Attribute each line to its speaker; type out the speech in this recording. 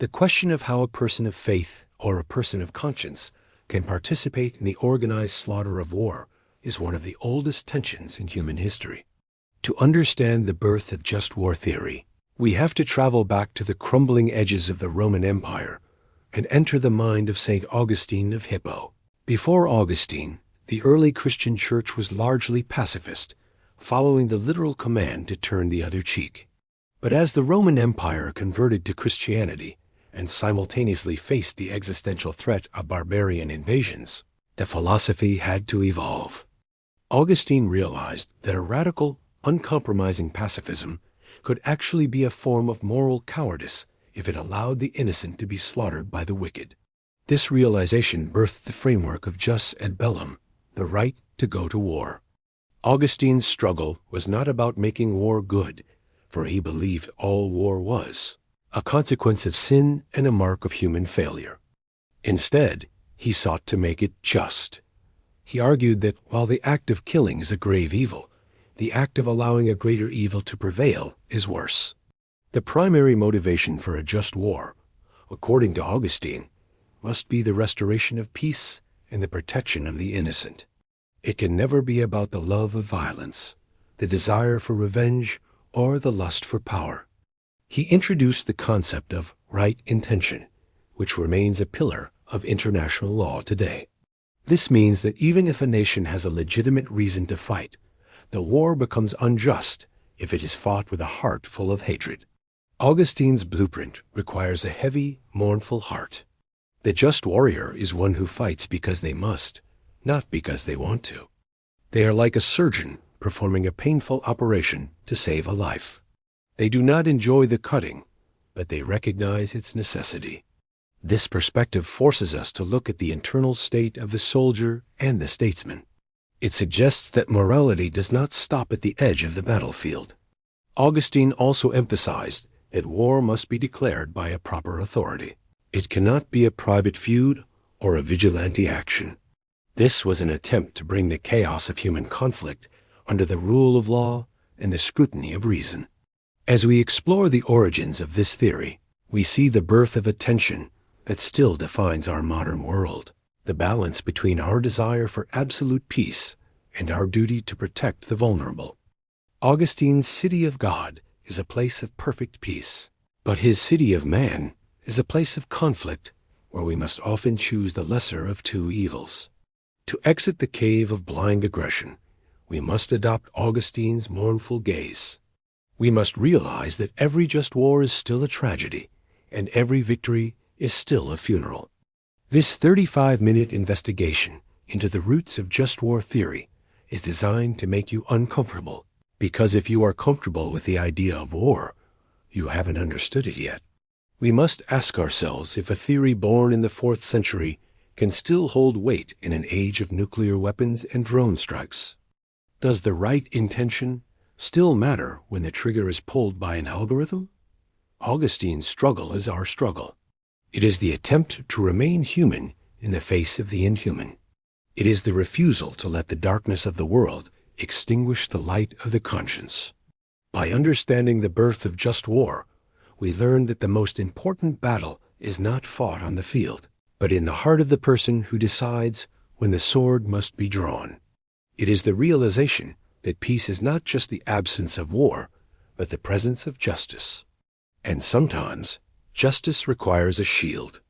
Speaker 1: The question of how a person of faith or a person of conscience can participate in the organized slaughter of war is one of the oldest tensions in human history. To understand the birth of just war theory, we have to travel back to the crumbling edges of the Roman Empire and enter the mind of St. Augustine of Hippo. Before Augustine, the early Christian church was largely pacifist, following the literal command to turn the other cheek. But as the Roman Empire converted to Christianity and simultaneously faced the existential threat of barbarian invasions, the philosophy had to evolve. Augustine realized that a radical, uncompromising pacifism could actually be a form of moral cowardice if it allowed the innocent to be slaughtered by the wicked. This realization birthed the framework of jus ad bellum, the right to go to war. Augustine's struggle was not about making war good, for he believed all war was a consequence of sin and a mark of human failure. Instead, he sought to make it just. He argued that while the act of killing is a grave evil, the act of allowing a greater evil to prevail is worse. The primary motivation for a just war, according to Augustine, must be the restoration of peace and the protection of the innocent. It can never be about the love of violence, the desire for revenge, or the lust for power. He introduced the concept of right intention, which remains a pillar of international law today. This means that even if a nation has a legitimate reason to fight, the war becomes unjust if it is fought with a heart full of hatred. Augustine's blueprint requires a heavy, mournful heart. The just warrior is one who fights because they must, not because they want to. They are like a surgeon performing a painful operation to save a life. They do not enjoy the cutting, but they recognize its necessity. This perspective forces us to look at the internal state of the soldier and the statesman. It suggests that morality does not stop at the edge of the battlefield. Augustine also emphasized that war must be declared by a proper authority. It cannot be a private feud or a vigilante action. This was an attempt to bring the chaos of human conflict under the rule of law and the scrutiny of reason. As we explore the origins of this theory, we see the birth of a tension that still defines our modern world, the balance between our desire for absolute peace and our duty to protect the vulnerable. Augustine's city of God is a place of perfect peace, but his city of man is a place of conflict where we must often choose the lesser of two evils. To exit the cave of blind aggression, we must adopt Augustine's mournful gaze. We must realize that every just war is still a tragedy, and every victory is still a funeral. This 35-minute investigation into the roots of just war theory is designed to make you uncomfortable, because if you are comfortable with the idea of war, you haven't understood it yet. We must ask ourselves if a theory born in the 4th century can still hold weight in an age of nuclear weapons and drone strikes. Does the right intention still matter when the trigger is pulled by an algorithm? Augustine's struggle is our struggle. It is the attempt to remain human in the face of the inhuman. It is the refusal to let the darkness of the world extinguish the light of the conscience. By understanding the birth of just war, we learn that the most important battle is not fought on the field, but in the heart of the person who decides when the sword must be drawn. It is the realization that peace is not just the absence of war, but the presence of justice. And sometimes, justice requires a shield.